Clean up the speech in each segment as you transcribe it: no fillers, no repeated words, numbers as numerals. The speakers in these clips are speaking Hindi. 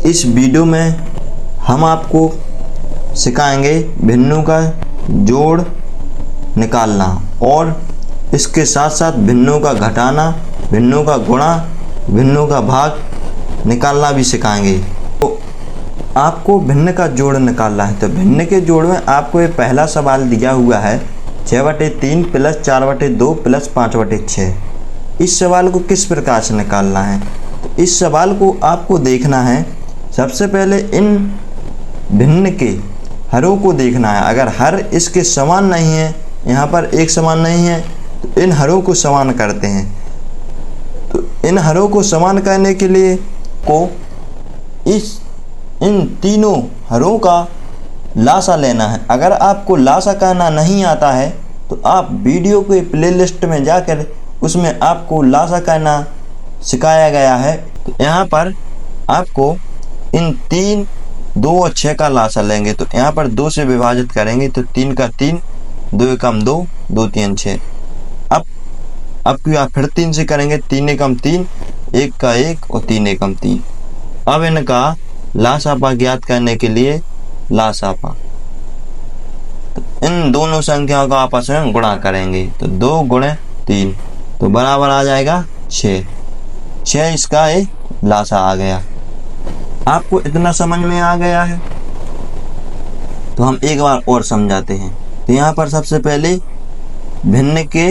इस वीडियो में हम आपको सिखाएंगे भिन्नों का जोड़ निकालना और इसके साथ साथ भिन्नों का घटाना, भिन्नों का गुणा, भिन्नों का भाग निकालना भी सिखाएंगे। तो आपको भिन्न का जोड़ निकालना है। तो भिन्न के जोड़ में आपको ये पहला सवाल दिया हुआ है 6/3 + 4/2 + 5/6। इस सवाल को किस प्रकार से निकालना है? तो इस सवाल को आपको देखना है, सबसे पहले इन भिन्न के हरों को देखना है। अगर हर इसके समान नहीं है, यहाँ पर एक समान नहीं है, तो इन हरों को समान करते हैं। तो इन हरों को समान करने के लिए इन तीनों हरों का लासा लेना है। अगर आपको लासा करना नहीं आता है तो आप वीडियो के प्लेलिस्ट में जाकर उसमें आपको लासा करना सिखाया गया है। तो यहाँ पर आपको इन 3, 2 और 6 का लासा लेंगे। तो यहाँ पर 2 से विभाजित करेंगे तो 3 का 3, 2 एकम 2, 2 3 6। अब क्या फिर 3 से करेंगे, 3 एकम 3, 1 का 1 और 3 एकम 3। अब इनका लासापा ज्ञात करने के लिए लासापा, तो इन दोनों संख्याओं का आपस में गुणा करेंगे। तो 2 × 3 तो बराबर आ जाएगा 6। 6 इसका एक लासा आ गया। आपको इतना समझ में आ गया है? तो हम एक बार और समझाते हैं। तो यहाँ पर सबसे पहले भिन्न के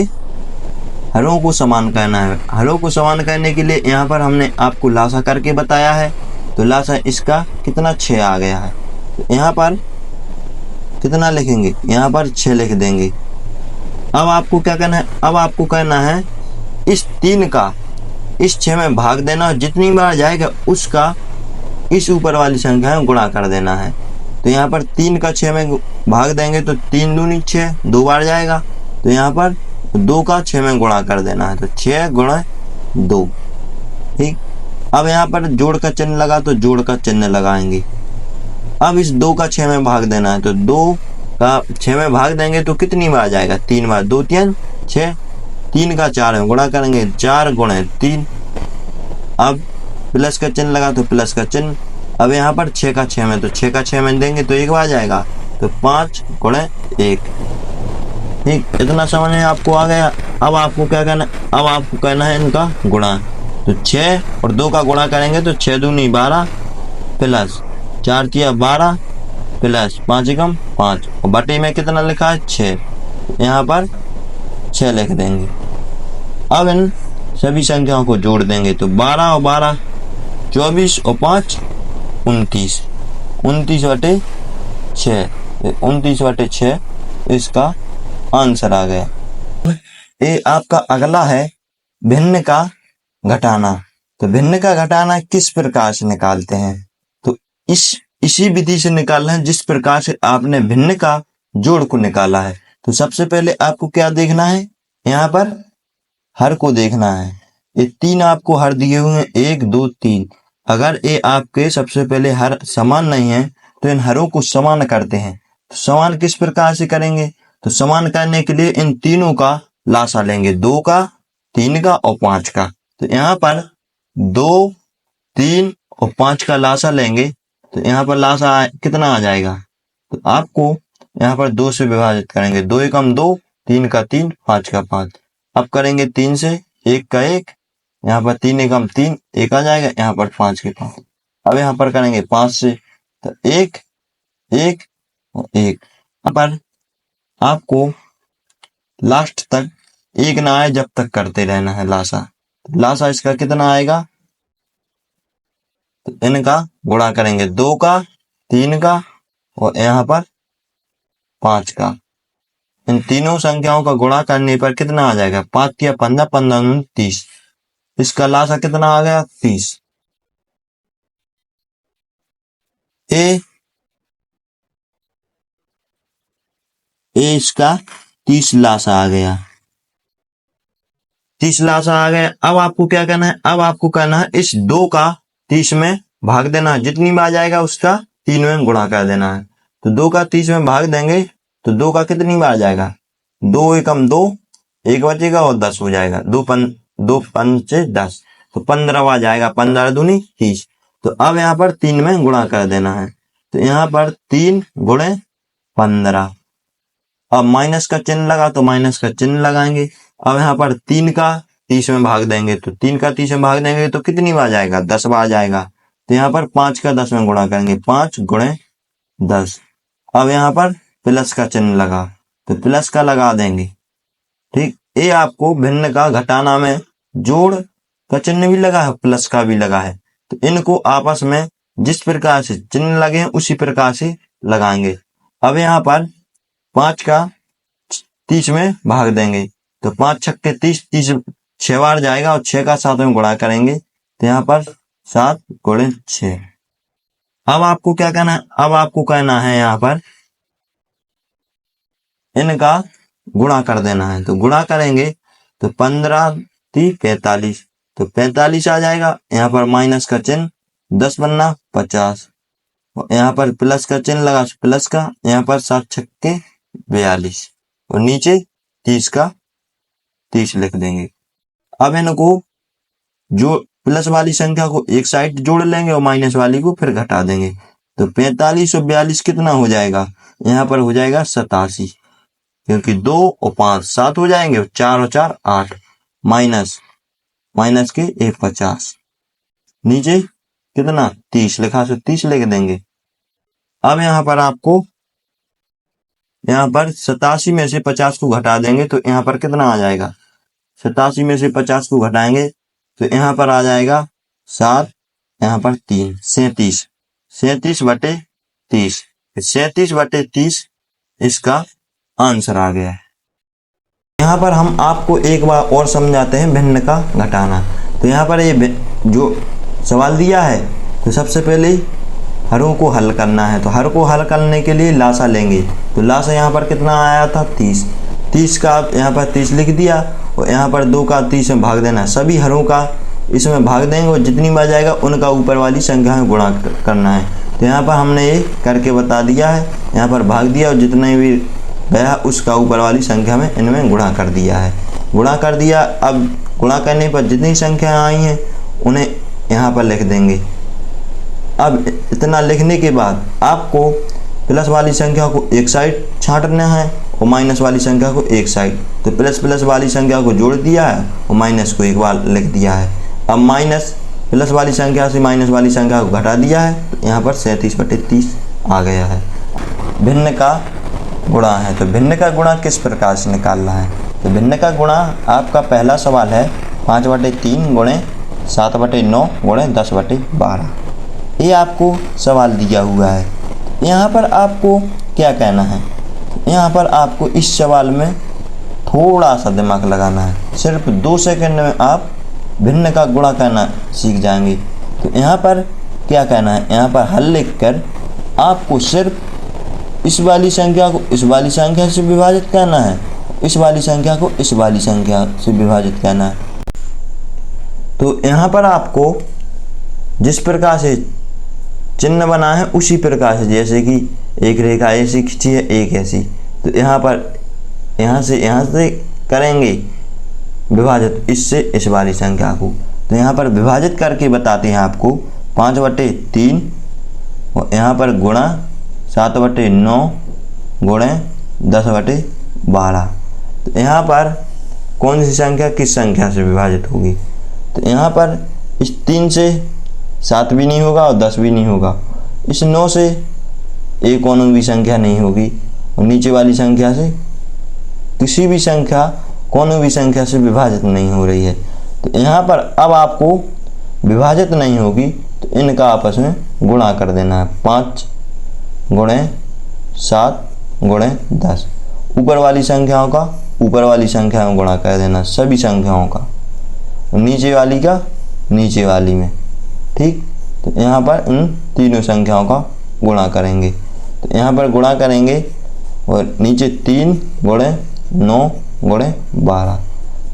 हरों को समान करना है। हरों को समान करने के लिए यहाँ पर हमने आपको लासा करके बताया है। तो लासा इसका कितना 6 आ गया है। तो यहाँ पर कितना लिखेंगे? यहाँ पर 6 लिख देंगे। अब आपको क्या करना है? अब आपको करना है इस 3 का इस 6 में भाग देना और जितनी बार जाएगा उसका इस ऊपर वाली संख्या में गुणा कर देना है। तो यहाँ पर 3 का 6 में भाग देंगे तो 3 दूनी 6, 2 बार जाएगा। तो यहाँ पर 2 का 6 में गुणा कर देना है। तो 6 × 2। ठीक। अब यहाँ पर जोड़ का चिन्ह लगा तो जोड़ का चिन्ह लगाएंगे। अब इस 2 का 6 में भाग देना है। तो 2 का 6 में भाग देंगे तो कितनी बार जाएगा? 3 बार। 2 3 6। 3 का 4 में गुणा करेंगे, 4 × 3। अब प्लस का चिन्ह लगा तो प्लस का चिन्ह। अब यहाँ पर 6 का 6 में, तो 6 का 6 में देंगे तो 1 बार जाएगा। तो 5 × 1। ठीक, इतना समझ में आपको आ गया। अब आपको क्या करना है? अब आपको करना है इनका गुणा। तो 6 और 2 का गुणा करेंगे तो 6 दूनी 12 प्लस 4 तिया 12 प्लस 5 एकम 5 और बटे में कितना लिखा है? 6। यहाँ पर 6 लिख देंगे। अब इन सभी संख्याओं को जोड़ देंगे। तो 12 और 12 24 और 5 29। 29/6। 29/6 इसका आंसर आ गया। ये आपका अगला है भिन्न का घटाना। तो भिन्न का घटाना किस प्रकार से निकालते हैं? तो इसी विधि से निकालना है जिस प्रकार से आपने भिन्न का जोड़ को निकाला है। तो सबसे पहले आपको क्या देखना है? यहाँ पर हर को देखना है। ये 3 आपको हर दिए हुए हैं, 1 2 3। अगर ये आपके सबसे पहले हर समान नहीं है तो इन हरों को समान करते हैं। तो समान किस प्रकार से करेंगे? तो समान करने के लिए इन तीनों का लासा लेंगे, 2 का, 3 का और 5 का। तो यहाँ पर 2, 3 और 5 का लासा लेंगे। तो यहाँ पर लासा कितना आ जाएगा? तो आपको यहाँ पर 2 से विभाजित करेंगे। 2 एकम 2, 3 का 3, 5 का 5। अब करेंगे 3 से, 1 का 1, यहाँ पर 3 एकम 3, 1 आ जाएगा। यहाँ पर 5 के 5। अब यहाँ पर करेंगे 5 से, तो 1 1 और 1। यहाँ पर आपको लास्ट तक 1 ना आए जब तक करते रहना है लासा। लासा इसका कितना आएगा? तो इनका गुणा करेंगे, 2 का, 3 का और यहाँ पर 5 का। इन तीनों संख्याओं का गुणा करने पर कितना आ जाएगा? 5 तिया 15, 15 दूनी 30। इसका लासा कितना आ गया? 30। ए इसका 30 लासा आ गया। 30 लासा आ गया। अब आपको क्या करना है? अब आपको करना है इस 2 का 30 में भाग देना। जितनी बार जाएगा उसका 3 में गुणा कर देना है। तो 2 का 30 में भाग देंगे तो 2 का कितनी बार जाएगा? 2 एकम 2, 1 बचेगा और 10 हो जाएगा। 2 पंचे 10, तो 15 बार जाएगा। 15 दूनी 30। तो अब यहाँ पर 3 में गुणा कर देना है। तो यहाँ पर 3 गुणे 15। अब माइनस का चिन्ह लगा तो माइनस का चिन्ह लगाएंगे। अब यहाँ पर 3 का 30 में भाग देंगे, तो 3 का 30 में भाग देंगे तो कितनी बार जाएगा, 10 बार जाएगा। तो यहाँ पर 5 का 10 में गुणा करेंगे, 5 गुणे 10। अब यहाँ पर प्लस का चिन्ह लगा तो प्लस का लगा देंगे। ठीक, ये आपको भिन्न का घटाना में जोड़ का चिन्ह भी लगा है, प्लस का भी लगा है। तो इनको आपस में जिस प्रकार से चिन्ह लगे हैं उसी प्रकार से लगाएंगे। अब यहाँ पर 5 का 30 में भाग देंगे, तो 5 छक्के 30, 30 6 बार जाएगा और 6 का 7 में गुणा करेंगे, तो यहाँ पर 7 गुणे 6। अब आपको क्या कहना है, अब आपको कहना है यहाँ पर इनका गुणा कर देना है। तो गुणा करेंगे तो 15 × 45, तो 45 आ जाएगा। यहाँ पर माइनस का चिन्ह, 10 बनना 50, यहाँ पर प्लस का चिन्ह लगा प्लस का, यहाँ पर 7 छक्के 42 और नीचे 30 का 30 लिख देंगे। अब इनको जो प्लस वाली संख्या को एक साइड जोड़ लेंगे और माइनस वाली को फिर घटा देंगे। तो 45 और 42 कितना हो जाएगा, यहाँ पर हो जाएगा 87, क्योंकि 2 और 5 7 हो जाएंगे और 4 और 4 8, माइनस के 50, नीचे कितना 30 लिखा, तो 30 लिख देंगे। अब यहाँ पर आपको यहाँ पर 87 में से 50 को घटा देंगे, तो यहाँ पर कितना आ जाएगा, 87 में से 50 को घटाएंगे तो यहाँ पर आ जाएगा 7, यहाँ पर 3, 37, 37/30, 37/30 इसका आंसर आ गया है। यहाँ पर हम आपको एक बार और समझाते हैं भिन्न का घटाना। तो यहाँ पर ये जो सवाल दिया है, तो सबसे पहले हरों को हल करना है। तो हर को हल करने के लिए लासा लेंगे। तो लासा यहाँ पर कितना आया था, 30, 30 का यहाँ पर 30 लिख दिया और यहाँ पर 2 का 30 में भाग देना। सभी हरों का इसमें भाग देंगे और जितनी बार जाएगा उनका ऊपर वाली संख्या में गुणा करना है। तो यहाँ पर हमने ये करके बता दिया है, यहाँ पर भाग दिया और जितने भी गया उसका ऊपर वाली संख्या में इनमें गुणा कर दिया है। गुणा कर दिया, अब गुणा करने पर जितनी संख्या आई हैं उन्हें यहाँ पर लिख देंगे। अब इतना लिखने के बाद आपको प्लस वाली संख्या को एक साइड छांटना है और माइनस वाली संख्या को एक साइड। तो प्लस वाली संख्या को जोड़ दिया है और माइनस को एक बार लिख दिया है। अब माइनस प्लस वाली संख्या से माइनस वाली संख्या को घटा दिया है, तो यहाँ पर 37/30 आ गया है। भिन्न का गुणा है। तो भिन्न का गुणा किस प्रकार से निकालना है, तो भिन्न का गुणा आपका पहला सवाल है 5/3 गुणे 7/9 गुणे 10/12। ये आपको सवाल दिया हुआ है। यहाँ पर आपको क्या कहना है, यहाँ पर आपको इस सवाल में थोड़ा सा दिमाग लगाना है। सिर्फ 2 सेकंड में आप भिन्न का गुणा करना सीख जाएंगे। तो यहाँ पर क्या कहना है, यहाँ पर हल लिखकर आपको सिर्फ इस वाली संख्या को इस वाली संख्या से विभाजित करना है, इस वाली संख्या को इस वाली संख्या से विभाजित करना है। तो यहाँ पर आपको जिस प्रकार से चिन्ह बना है उसी प्रकार से, जैसे कि एक रेखा ऐसी खींची है एक ऐसी, तो यहाँ पर यहाँ से करेंगे विभाजित इससे इस वाली संख्या को। तो यहाँ पर विभाजित करके बताते हैं आपको 5/3 और यहाँ पर गुणा 7/9 गुणे 10/12। तो यहाँ पर कौन सी संख्या किस संख्या से विभाजित होगी, तो यहाँ पर इस 3 से 7 भी नहीं होगा और 10 भी नहीं होगा, इस 9 से एक कौन भी संख्या नहीं होगी और नीचे वाली संख्या से किसी भी संख्या कौन भी संख्या से विभाजित नहीं हो रही है। तो यहाँ पर अब आपको विभाजित नहीं होगी तो इनका आपस में गुणा कर देना है। 5 गुणे 7 गुणे 10, ऊपर वाली संख्याओं का ऊपर वाली संख्या में गुणा कर देना, सभी संख्याओं का, और नीचे वाली का नीचे वाली में। ठीक, तो यहाँ पर इन तीनों संख्याओं का गुणा करेंगे। तो यहाँ पर गुणा करेंगे और नीचे 3 गुणे 9 गुणे 12।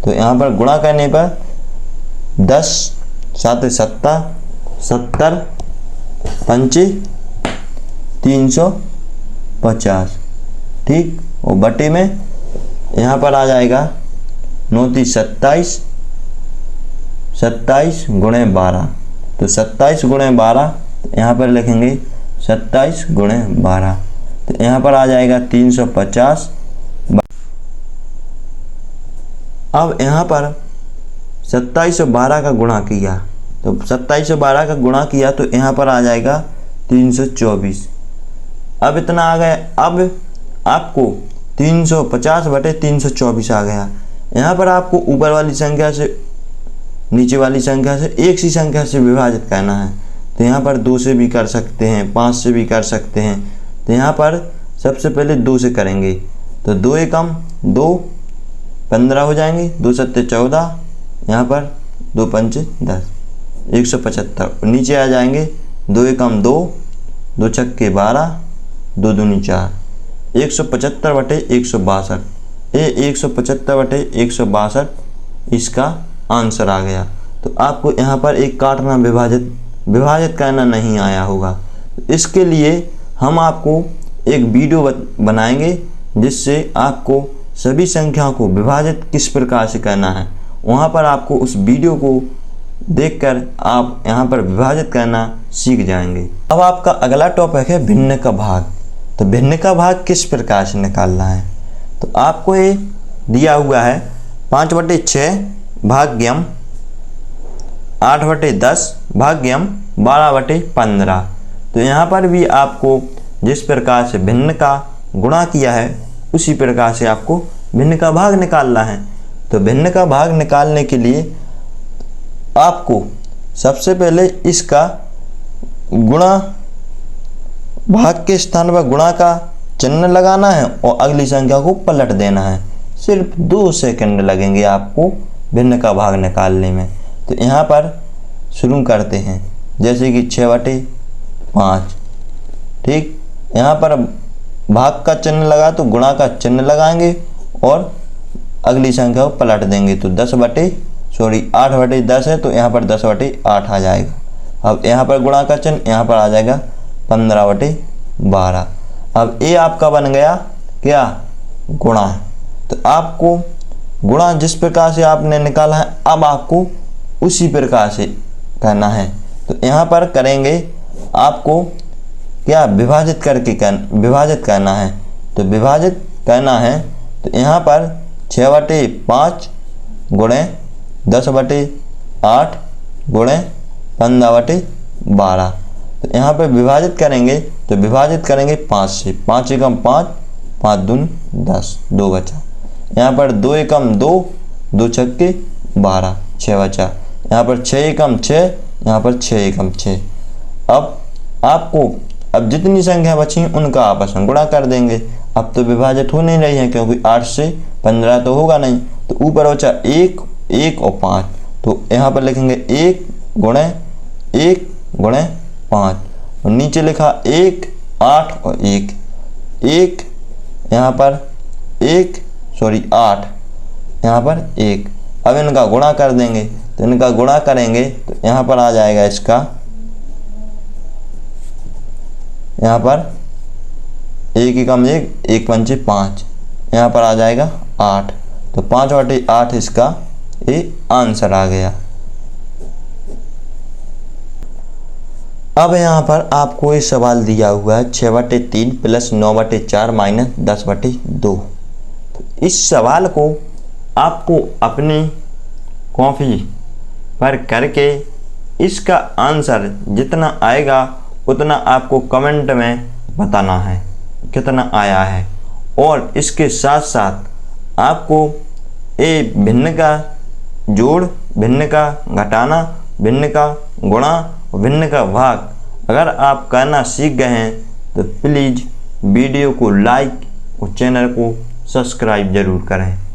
तो यहाँ पर गुणा करने पर 10 7 70 पंचे 350। ठीक, और बटे में यहाँ पर आ जाएगा 9 × 27 27 गुणे 12। तो 27 गुणे 12, तो यहाँ पर लिखेंगे 27 गुणे 12, तो यहाँ पर आ जाएगा 350। अब यहाँ पर 27 और 12 का गुणा किया, तो 27 और 12 का गुणा किया तो यहाँ पर आ जाएगा 324। अब इतना आ गया। अब आपको 350/324 आ गया। यहाँ पर आपको ऊपर वाली संख्या से नीचे वाली संख्या से एक सी संख्या से विभाजित करना है। तो यहाँ पर 2 से भी कर सकते हैं, 5 से भी कर सकते हैं। तो यहाँ पर सबसे पहले 2 से करेंगे, तो 2 एकम 2, 15 हो जाएंगे, 2 सत्ते 14, यहाँ पर 2 पंचे 10, 175। नीचे आ जाएंगे 2 एकम 2, 2 छक्के 12, 2 दूनी 4, 175/162। ये 175/162 इसका आंसर आ गया। तो आपको यहाँ पर एक काटना विभाजित करना नहीं आया होगा। इसके लिए हम आपको एक वीडियो बनाएंगे जिससे आपको सभी संख्याओं को विभाजित किस प्रकार से करना है। वहाँ पर आपको उस वीडियो को देखकर आप यहाँ पर विभाजित करना सीख जाएंगे। अब आपका अगला टॉपिक है भिन्न का भाग। तो भिन्न का भाग किस प्रकार से निकालना है। तो आपको ये दिया हुआ है 5/6 भाग्यम 8/10 भाग्यम 12/15। तो यहाँ पर भी आपको जिस प्रकार से भिन्न का गुणा किया है उसी प्रकार से आपको भिन्न का भाग निकालना है। तो भिन्न का भाग निकालने के लिए आपको सबसे पहले इसका गुणा, भाग के स्थान पर गुणा का चिन्ह लगाना है और अगली संख्या को पलट देना है। सिर्फ 2 सेकंड लगेंगे आपको भिन्न का भाग निकालने में। तो यहाँ पर शुरू करते हैं, जैसे कि 6/5। ठीक, यहाँ पर भाग का चिन्ह लगा तो गुणा का चिन्ह लगाएंगे और अगली संख्या को पलट देंगे। तो 8/10 है तो यहाँ पर 10/8 आ जाएगा। अब यहाँ पर गुणा का चिन्ह, यहाँ पर आ जाएगा 15/12। अब ये आपका बन गया क्या, गुणा। तो आपको गुणा जिस प्रकार से आपने निकाला है अब आपको उसी प्रकार से करना है। तो यहाँ पर करेंगे आपको क्या, विभाजित करना है। तो विभाजित करना है तो यहाँ पर 6/5 गुणे 10/8 गुणे 15/12। तो यहाँ पर विभाजित करेंगे तो विभाजित करेंगे 5 से। 5 एकम 5, 5 दूनी 10, 2 बचा। यहाँ पर 2 एकम 2, 2 छक्के 12, 6 बचा। यहाँ पर 6 एकम 6, यहाँ पर 6 एकम 6। अब आपको जितनी संख्या बची उनका आपस में गुणा कर देंगे। अब तो विभाजित हो नहीं रही है क्योंकि 8 से 15 तो होगा नहीं। तो ऊपर बचा 1, 1 और 5। तो यहाँ पर लिखेंगे 1 गुणे 5 और नीचे लिखा 1, 8 और 1, यहाँ पर 8, यहाँ पर 1। अब इनका गुणा कर देंगे। तो इनका गुणा करेंगे तो यहाँ पर आ जाएगा इसका, यहाँ पर 1 एकम 1, 1 पंचे 5, यहाँ पर आ जाएगा 8। तो 5/8 इसका ये आंसर आ गया। अब यहाँ पर आपको ये सवाल दिया हुआ है 6/3 + 9/4 - 10/2। तो इस सवाल को आपको अपनी कॉपी पर करके इसका आंसर जितना आएगा उतना आपको कमेंट में बताना है कितना आया है। और इसके साथ साथ आपको ये भिन्न का जोड़, भिन्न का घटाना, भिन्न का गुणा और भिन्न का भाग अगर आप करना सीख गए हैं तो प्लीज़ वीडियो को लाइक और चैनल को सब्सक्राइब ज़रूर करें।